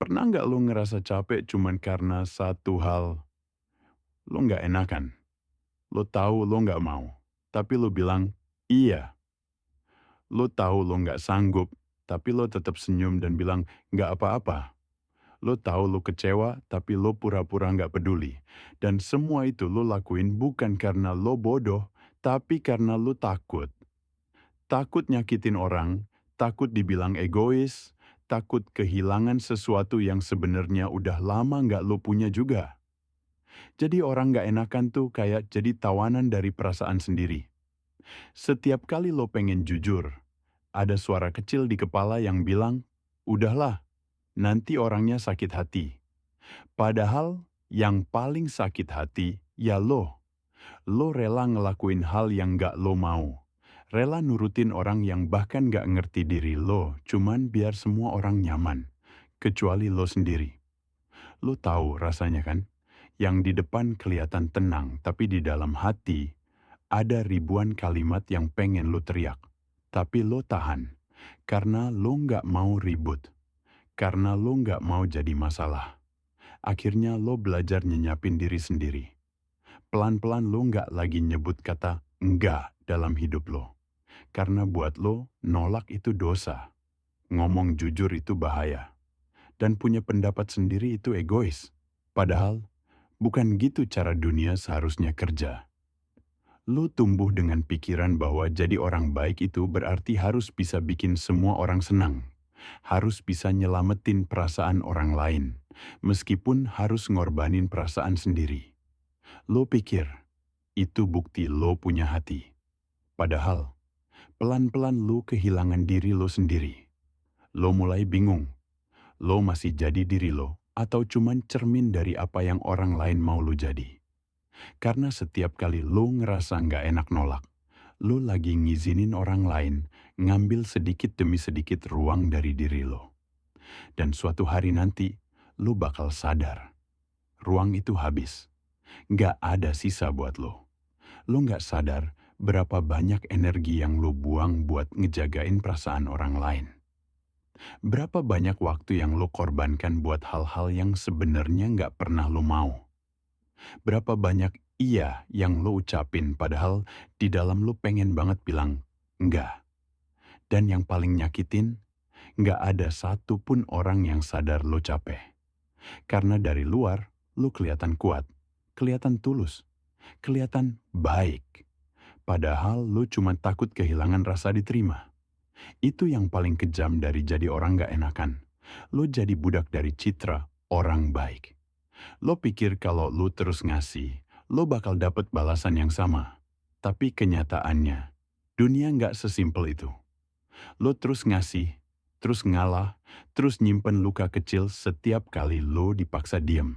Pernah nggak lo ngerasa capek cuman karena satu hal, lo nggak enakan? Lo tahu lo nggak mau, tapi lo bilang iya. Lo tahu lo nggak sanggup, tapi lo tetap senyum dan bilang nggak apa-apa. Lo tahu lo kecewa, tapi lo pura-pura nggak peduli. Dan semua itu lo lakuin bukan karena lo bodoh, tapi karena lo takut. Takut nyakitin orang, takut dibilang egois, takut kehilangan sesuatu yang sebenarnya udah lama nggak lo punya juga. Jadi orang nggak enakan tuh kayak jadi tawanan dari perasaan sendiri. Setiap kali lo pengen jujur, ada suara kecil di kepala yang bilang, udahlah, nanti orangnya sakit hati. Padahal yang paling sakit hati ya lo. Lo rela ngelakuin hal yang nggak lo mau. Rela nurutin orang yang bahkan nggak ngerti diri lo, cuman biar semua orang nyaman. Kecuali lo sendiri. Lo tahu rasanya kan? Yang di depan kelihatan tenang, tapi di dalam hati ada ribuan kalimat yang pengen lo teriak. Tapi lo tahan, karena lo nggak mau ribut. Karena lo nggak mau jadi masalah. Akhirnya lo belajar nyenyapin diri sendiri. Pelan-pelan lo nggak lagi nyebut kata enggak dalam hidup lo. Karena buat lo, nolak itu dosa. Ngomong jujur itu bahaya. Dan punya pendapat sendiri itu egois. Padahal, bukan gitu cara dunia seharusnya kerja. Lo tumbuh dengan pikiran bahwa jadi orang baik itu berarti harus bisa bikin semua orang senang. Harus bisa nyelamatin perasaan orang lain. Meskipun harus ngorbanin perasaan sendiri. Lo pikir, itu bukti lo punya hati. Padahal, pelan-pelan lo kehilangan diri lo sendiri. Lo mulai bingung. Lo masih jadi diri lo atau cuman cermin dari apa yang orang lain mau lo jadi. Karena setiap kali lo ngerasa nggak enak nolak, lo lagi ngizinin orang lain ngambil sedikit demi sedikit ruang dari diri lo. Dan suatu hari nanti, lo bakal sadar. Ruang itu habis. Nggak ada sisa buat lo. Lo nggak sadar berapa banyak energi yang lo buang buat ngejagain perasaan orang lain. Berapa banyak waktu yang lo korbankan buat hal-hal yang sebenarnya nggak pernah lo mau. Berapa banyak iya yang lo ucapin padahal di dalam lo pengen banget bilang enggak. Dan yang paling nyakitin, nggak ada satupun orang yang sadar lo capek. Karena dari luar, lo kelihatan kuat, kelihatan tulus, kelihatan baik. Padahal lo cuma takut kehilangan rasa diterima. Itu yang paling kejam dari jadi orang gak enakan. Lo jadi budak dari citra orang baik. Lo pikir kalau lo terus ngasih, lo bakal dapet balasan yang sama. Tapi kenyataannya, dunia gak sesimpel itu. Lo terus ngasih, terus ngalah, terus nyimpen luka kecil setiap kali lo dipaksa diem.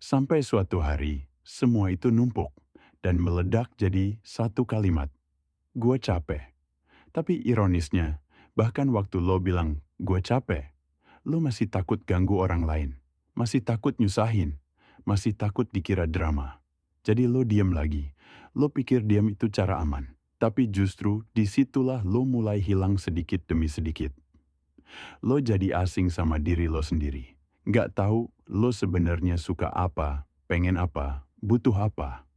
Sampai suatu hari, semua itu numpuk dan meledak jadi satu kalimat. Gue capek. Tapi ironisnya, bahkan waktu lo bilang, gue capek, lo masih takut ganggu orang lain, masih takut nyusahin, masih takut dikira drama. Jadi lo diem lagi, lo pikir diam itu cara aman. Tapi justru disitulah lo mulai hilang sedikit demi sedikit. Lo jadi asing sama diri lo sendiri. Nggak tahu lo sebenarnya suka apa, pengen apa, butuh apa.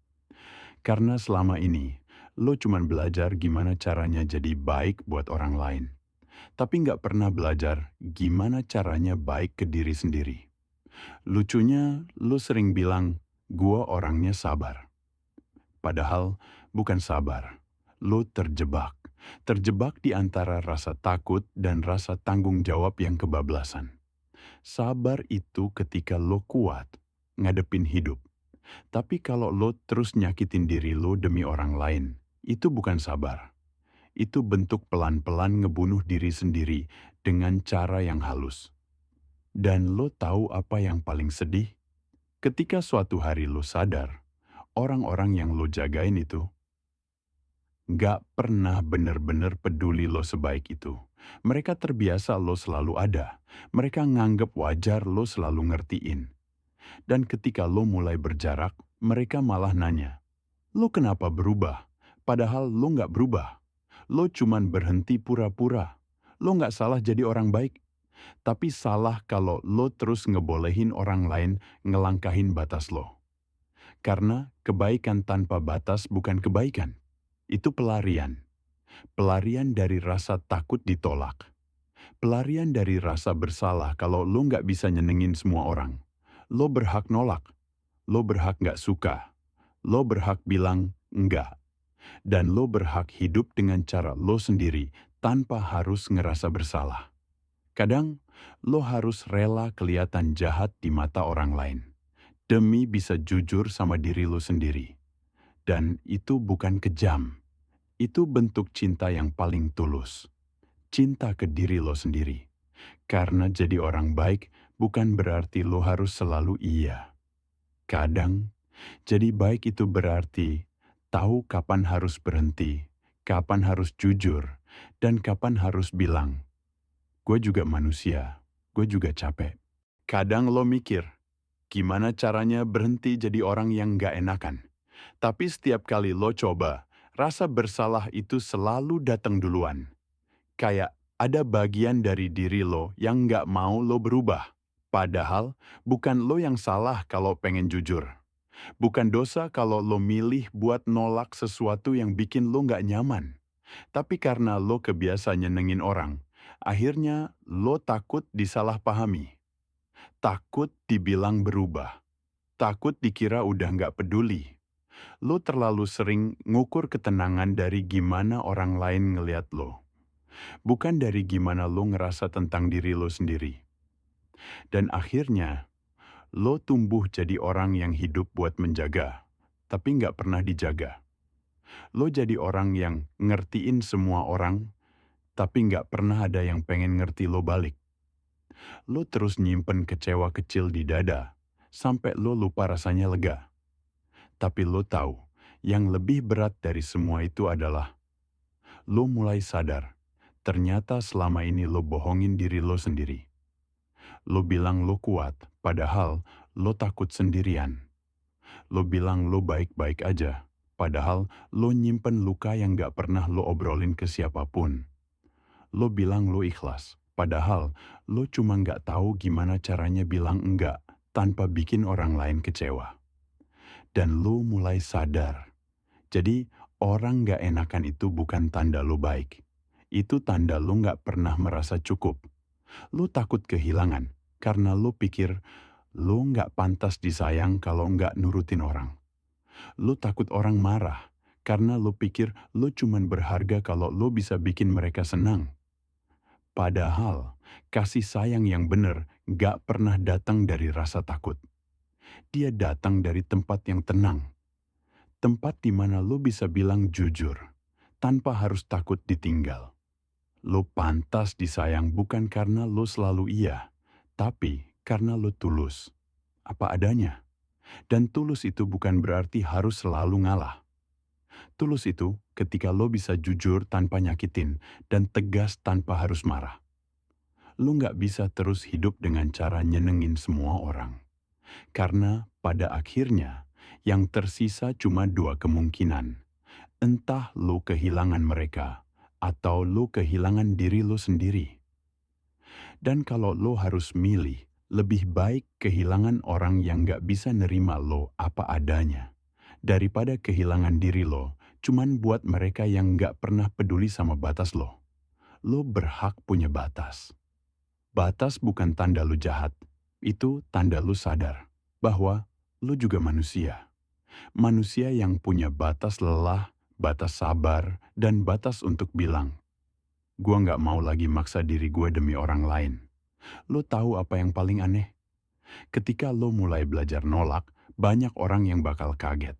Karena selama ini, lo cuman belajar gimana caranya jadi baik buat orang lain. Tapi nggak pernah belajar gimana caranya baik ke diri sendiri. Lucunya, lo sering bilang, gua orangnya sabar. Padahal bukan sabar. Lo terjebak. Terjebak di antara rasa takut dan rasa tanggung jawab yang kebablasan. Sabar itu ketika lo kuat, ngadepin hidup. Tapi kalau lo terus nyakitin diri lo demi orang lain, itu bukan sabar. Itu bentuk pelan-pelan ngebunuh diri sendiri dengan cara yang halus. Dan lo tahu apa yang paling sedih? Ketika suatu hari lo sadar, orang-orang yang lo jagain itu gak pernah bener-bener peduli lo sebaik itu. Mereka terbiasa lo selalu ada. Mereka nganggep wajar lo selalu ngertiin. Dan ketika lo mulai berjarak, mereka malah nanya, lo kenapa berubah? Padahal lo nggak berubah. Lo cuman berhenti pura-pura. Lo nggak salah jadi orang baik. Tapi salah kalau lo terus ngebolehin orang lain ngelangkahin batas lo. Karena kebaikan tanpa batas bukan kebaikan. Itu pelarian. Pelarian dari rasa takut ditolak. Pelarian dari rasa bersalah kalau lo nggak bisa nyenengin semua orang. Lo berhak nolak. Lo berhak nggak suka. Lo berhak bilang enggak. Dan lo berhak hidup dengan cara lo sendiri tanpa harus ngerasa bersalah. Kadang, lo harus rela kelihatan jahat di mata orang lain, demi bisa jujur sama diri lo sendiri. Dan itu bukan kejam. Itu bentuk cinta yang paling tulus. Cinta ke diri lo sendiri. Karena jadi orang baik bukan berarti lo harus selalu iya. Kadang, jadi baik itu berarti tahu kapan harus berhenti, kapan harus jujur, dan kapan harus bilang, gue juga manusia, gue juga capek. Kadang lo mikir, gimana caranya berhenti jadi orang yang gak enakan? Tapi setiap kali lo coba, rasa bersalah itu selalu datang duluan. Kayak ada bagian dari diri lo yang gak mau lo berubah. Padahal bukan lo yang salah kalau pengen jujur. Bukan dosa kalau lo milih buat nolak sesuatu yang bikin lo gak nyaman. Tapi karena lo kebiasa nyenengin orang, akhirnya lo takut disalahpahami. Takut dibilang berubah. Takut dikira udah gak peduli. Lo terlalu sering ngukur ketenangan dari gimana orang lain ngeliat lo. Bukan dari gimana lo ngerasa tentang diri lo sendiri. Dan akhirnya, lo tumbuh jadi orang yang hidup buat menjaga, tapi nggak pernah dijaga. Lo jadi orang yang ngertiin semua orang, tapi nggak pernah ada yang pengen ngerti lo balik. Lo terus nyimpen kecewa kecil di dada, sampai lo lupa rasanya lega. Tapi lo tahu, yang lebih berat dari semua itu adalah, lo mulai sadar, ternyata selama ini lo bohongin diri lo sendiri. Lo bilang lo kuat, padahal lo takut sendirian. Lo bilang lo baik-baik aja, padahal lo nyimpen luka yang gak pernah lo obrolin ke siapapun. Lo bilang lo ikhlas, padahal lo cuma gak tahu gimana caranya bilang enggak tanpa bikin orang lain kecewa. Dan lo mulai sadar. Jadi orang gak enakan itu bukan tanda lo baik. Itu tanda lo gak pernah merasa cukup. Lo takut kehilangan karena lo pikir lo nggak pantas disayang kalau nggak nurutin orang. Lo takut orang marah karena lo pikir lo cuman berharga kalau lo bisa bikin mereka senang. Padahal kasih sayang yang benar nggak pernah datang dari rasa takut. Dia datang dari tempat yang tenang. Tempat di mana lo bisa bilang jujur tanpa harus takut ditinggal. Lo pantas disayang bukan karena lo selalu iya, tapi karena lo tulus. Apa adanya. Dan tulus itu bukan berarti harus selalu ngalah. Tulus itu ketika lo bisa jujur tanpa nyakitin dan tegas tanpa harus marah. Lo nggak bisa terus hidup dengan cara nyenengin semua orang. Karena pada akhirnya yang tersisa cuma dua kemungkinan. Entah lo kehilangan mereka atau lo kehilangan diri lo sendiri. Dan kalau lo harus milih, lebih baik kehilangan orang yang gak bisa nerima lo apa adanya, daripada kehilangan diri lo cuman buat mereka yang gak pernah peduli sama batas lo. Lo berhak punya batas. Batas bukan tanda lo jahat, itu tanda lo sadar bahwa lo juga manusia. Manusia yang punya batas lelah, batas sabar, dan batas untuk bilang, gua nggak mau lagi maksa diri gue demi orang lain. Lo tahu apa yang paling aneh? Ketika lo mulai belajar nolak, banyak orang yang bakal kaget.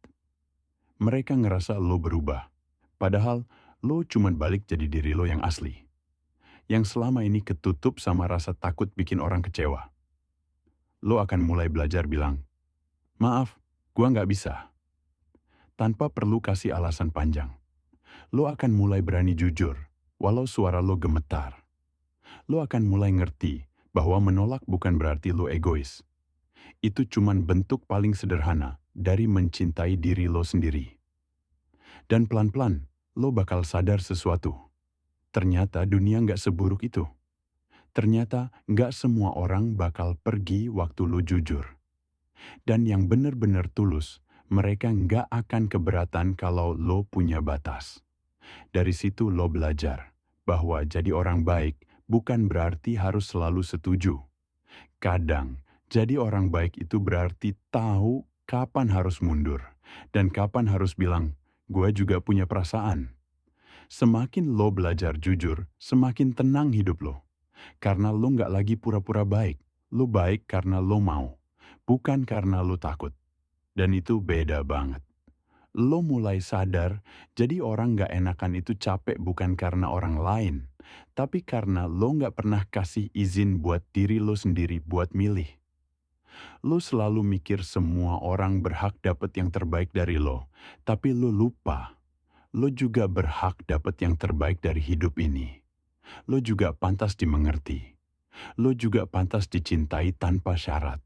Mereka ngerasa lo berubah, padahal lo cuman balik jadi diri lo yang asli. Yang selama ini ketutup sama rasa takut bikin orang kecewa. Lo akan mulai belajar bilang, maaf, gua nggak bisa. Tanpa perlu kasih alasan panjang. Lo akan mulai berani jujur, walau suara lo gemetar. Lo akan mulai ngerti bahwa menolak bukan berarti lo egois. Itu cuman bentuk paling sederhana dari mencintai diri lo sendiri. Dan pelan-pelan, lo bakal sadar sesuatu. Ternyata dunia nggak seburuk itu. Ternyata nggak semua orang bakal pergi waktu lo jujur. Dan yang benar-benar tulus, mereka nggak akan keberatan kalau lo punya batas. Dari situ lo belajar bahwa jadi orang baik bukan berarti harus selalu setuju. Kadang, jadi orang baik itu berarti tahu kapan harus mundur dan kapan harus bilang, gue juga punya perasaan. Semakin lo belajar jujur, semakin tenang hidup lo. Karena lo nggak lagi pura-pura baik. Lo baik karena lo mau, bukan karena lo takut. Dan itu beda banget. Lo mulai sadar, jadi orang nggak enakan itu capek bukan karena orang lain, tapi karena lo nggak pernah kasih izin buat diri lo sendiri buat milih. Lo selalu mikir semua orang berhak dapat yang terbaik dari lo, tapi lo lupa. Lo juga berhak dapat yang terbaik dari hidup ini. Lo juga pantas dimengerti. Lo juga pantas dicintai tanpa syarat.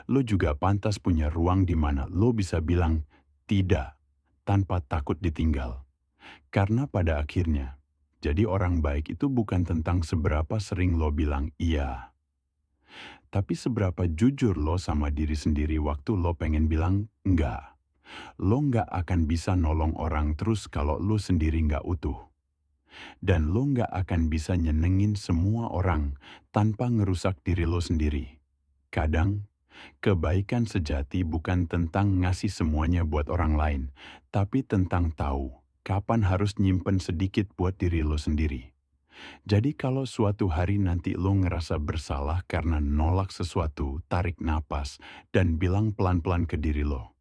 Lo juga pantas punya ruang di mana lo bisa bilang tidak tanpa takut ditinggal. Karena pada akhirnya, jadi orang baik itu bukan tentang seberapa sering lo bilang iya, tapi seberapa jujur lo sama diri sendiri waktu lo pengen bilang enggak. Lo nggak akan bisa nolong orang terus kalau lo sendiri nggak utuh. Dan lo nggak akan bisa nyenengin semua orang tanpa ngerusak diri lo sendiri. Kadang, kebaikan sejati bukan tentang ngasih semuanya buat orang lain, tapi tentang tahu kapan harus nyimpen sedikit buat diri lo sendiri. Jadi kalau suatu hari nanti lo ngerasa bersalah karena nolak sesuatu, tarik napas, dan bilang pelan-pelan ke diri lo,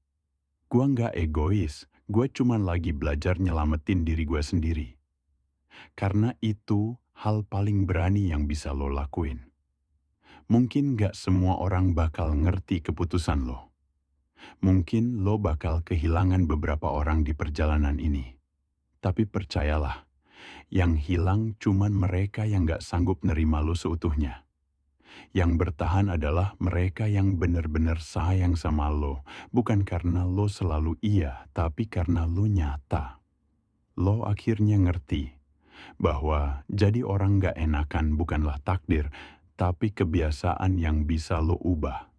"Gua nggak egois, gue cuman lagi belajar nyelamatin diri gue sendiri." Karena itu hal paling berani yang bisa lo lakuin. Mungkin gak semua orang bakal ngerti keputusan lo. Mungkin lo bakal kehilangan beberapa orang di perjalanan ini. Tapi percayalah, yang hilang cuman mereka yang gak sanggup nerima lo seutuhnya. Yang bertahan adalah mereka yang benar-benar sayang sama lo, bukan karena lo selalu iya, tapi karena lo nyata. Lo akhirnya ngerti bahwa jadi orang gak enakan bukanlah takdir, tapi kebiasaan yang bisa lo ubah.